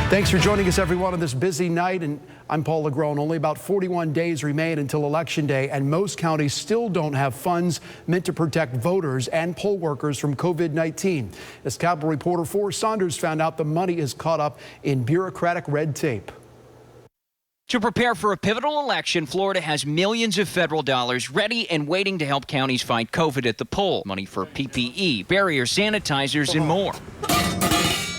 Thanks for joining us, everyone, on this busy night. And I'm Paul LeGrone. Only about 41 days remain until Election Day, and most counties still don't have funds meant to protect voters and poll workers from COVID-19. As Capitol reporter Forrest Saunders found out, the money is caught up in bureaucratic red tape. To prepare for a pivotal election, Florida has millions of federal dollars ready and waiting to help counties fight COVID at the poll. Money for PPE, barriers, sanitizers, and more.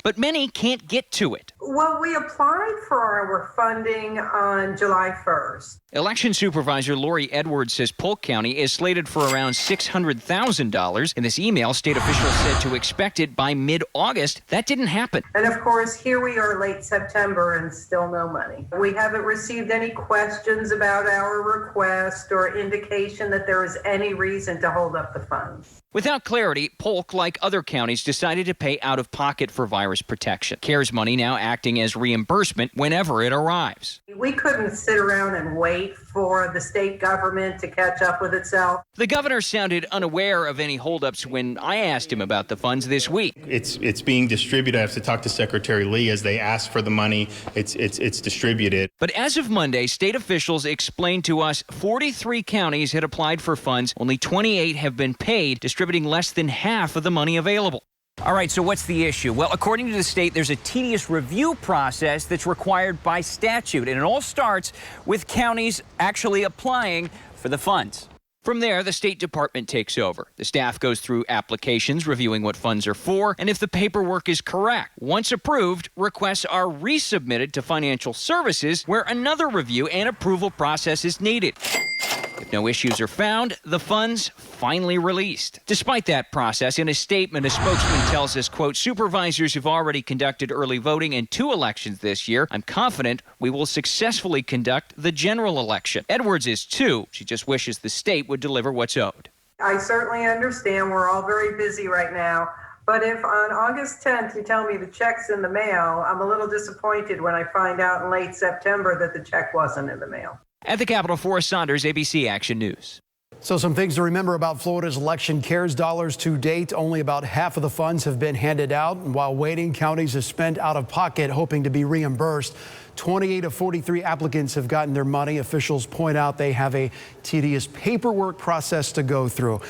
But many can't get to it. Well, we applied for our funding on July 1st. Election Supervisor Lori Edwards says Polk County is slated for around $600,000. In this email, state officials said to expect it by mid-August. That didn't happen. And of course, here we are late September and still no money. We haven't received any questions about our request or indication that there is any reason to hold up the funds. Without clarity, Polk, like other counties, decided to pay out of pocket for virus protection. CARES money now acting as reimbursement whenever it arrives. We couldn't sit around and wait for the state government to catch up with itself. The governor sounded unaware of any holdups when I asked him about the funds this week. It's being distributed. I have to talk to Secretary Lee as they ask for the money. It's distributed. But as of Monday, state officials explained to us 43 counties had applied for funds. Only 28 have been paid, distributing less than half of the money available. All right, so what's the issue? Well, according to the state, there's a tedious review process that's required by statute, and it all starts with counties actually applying for the funds. From there, the State Department takes over. The staff goes through applications, reviewing what funds are for, and if the paperwork is correct. Once approved, requests are resubmitted to Financial Services, where another review and approval process is needed. If no issues are found, the funds finally released. Despite that process, in a statement, a spokesman tells us, quote, supervisors have already conducted early voting in 2 elections this year. I'm confident we will successfully conduct the general election. Edwards is too. She just wishes the state would deliver what's owed. I certainly understand we're all very busy right now. But if on August 10th you tell me the check's in the mail, I'm a little disappointed when I find out in late September that the check wasn't in the mail. At the Capitol, Forrest Saunders, ABC Action News. So some things to remember about Florida's election CARES dollars to date. Only about half of the funds have been handed out. And while waiting, counties have spent out of pocket hoping to be reimbursed. 28 of 43 applicants have gotten their money. Officials point out they have a tedious paperwork process to go through.